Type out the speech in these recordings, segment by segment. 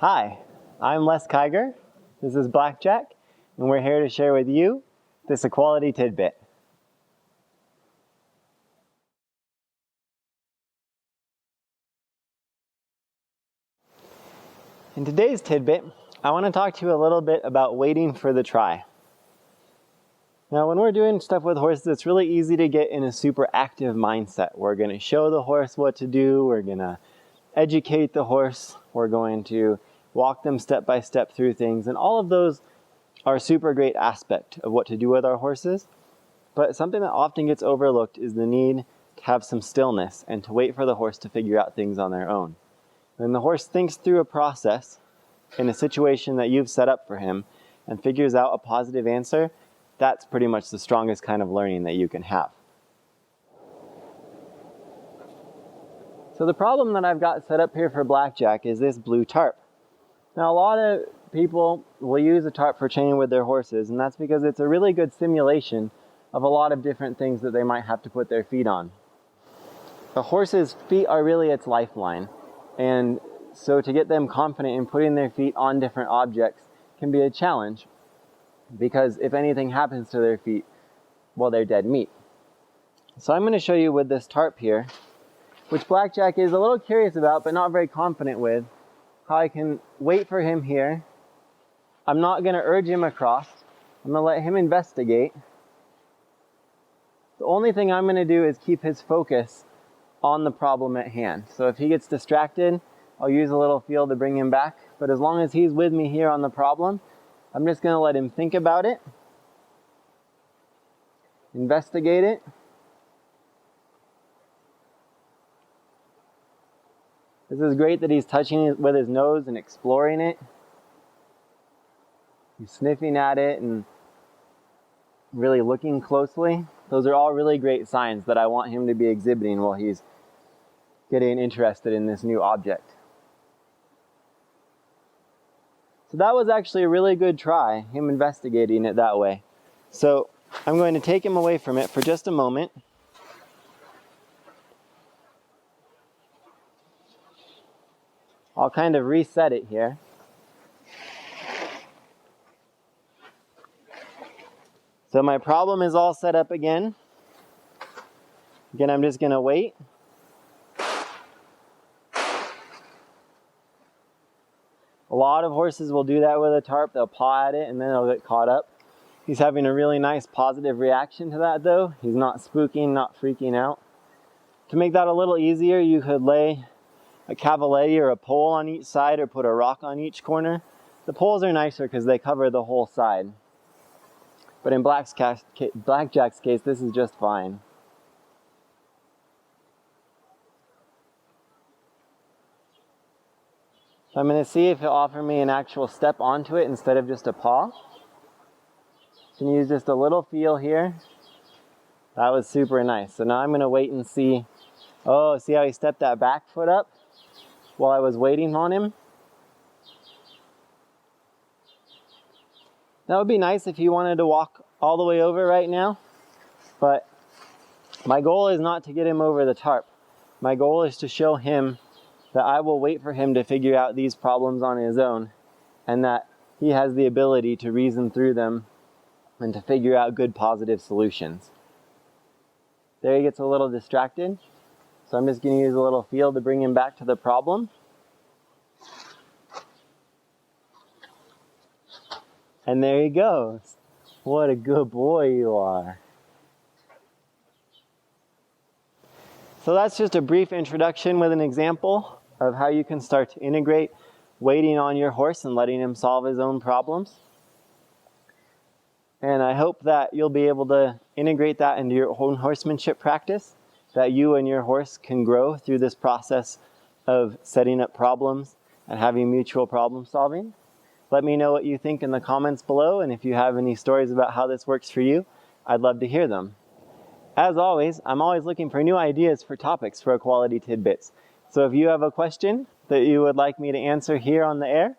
Hi, I'm Les Kiger, this is Blackjack, and we're here to share with you this Equuality Tidbit. In today's tidbit, I want to talk to you a little bit about waiting for the try. Now, when we're doing stuff with horses, it's really easy to get in a super active mindset. We're going to show the horse what to do, we're going to educate the horse, we're going to walk them step by step through things, and all of those are a super great aspect of what to do with our horses. But something that often gets overlooked is the need to have some stillness and to wait for the horse to figure out things on their own. When the horse thinks through a process in a situation that you've set up for him and figures out a positive answer, that's pretty much the strongest kind of learning that you can have. So the problem that I've got set up here for Blackjack is this blue tarp. Now, a lot of people will use a tarp for training with their horses, and that's because it's a really good simulation of a lot of different things that they might have to put their feet on. A horse's feet are really its lifeline, and so to get them confident in putting their feet on different objects can be a challenge, because if anything happens to their feet, well, they're dead meat. So I'm going to show you with this tarp here, which Blackjack is a little curious about but not very confident with, how I can wait for him here. I'm not going to urge him across. I'm going to let him investigate. The only thing I'm going to do is keep his focus on the problem at hand. So if he gets distracted, I'll use a little feel to bring him back. But as long as he's with me here on the problem, I'm just going to let him think about it, investigate it, this is great that he's touching it with his nose and exploring it. He's sniffing at it and really looking closely. Those are all really great signs that I want him to be exhibiting while he's getting interested in this new object. So that was actually a really good try, him investigating it that way. So I'm going to take him away from it for just a moment. I'll kind of reset it here. So my problem is all set up again. Again, I'm just going to wait. A lot of horses will do that with a tarp. They'll paw at it and then they'll get caught up. He's having a really nice positive reaction to that though. He's not spooking, not freaking out. To make that a little easier, you could lay a cavaletti or a pole on each side or put a rock on each corner. The poles are nicer because they cover the whole side. But in Blackjack's case, this is just fine. So I'm going to see if he'll offer me an actual step onto it instead of just a paw. Can use just a little feel here. That was super nice. So now I'm going to wait and see. Oh, see how he stepped that back foot up while I was waiting on him? That would be nice if he wanted to walk all the way over right now. But my goal is not to get him over the tarp. My goal is to show him that I will wait for him to figure out these problems on his own, and that he has the ability to reason through them and to figure out good positive solutions. There he gets a little distracted, so I'm just going to use a little feel to bring him back to the problem. And there he goes. What a good boy you are. So that's just a brief introduction with an example of how you can start to integrate waiting on your horse and letting him solve his own problems. And I hope that you'll be able to integrate that into your own horsemanship practice, that you and your horse can grow through this process of setting up problems and having mutual problem solving. Let me know what you think in the comments below, and if you have any stories about how this works for you, I'd love to hear them. As always, I'm always looking for new ideas for topics for Equuality Tidbits. So if you have a question that you would like me to answer here on the air,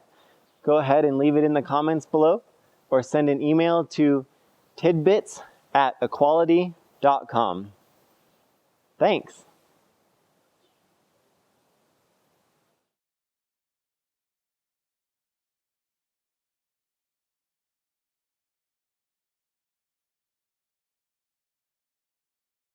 go ahead and leave it in the comments below, or send an email to tidbits@equuality.com. Thanks.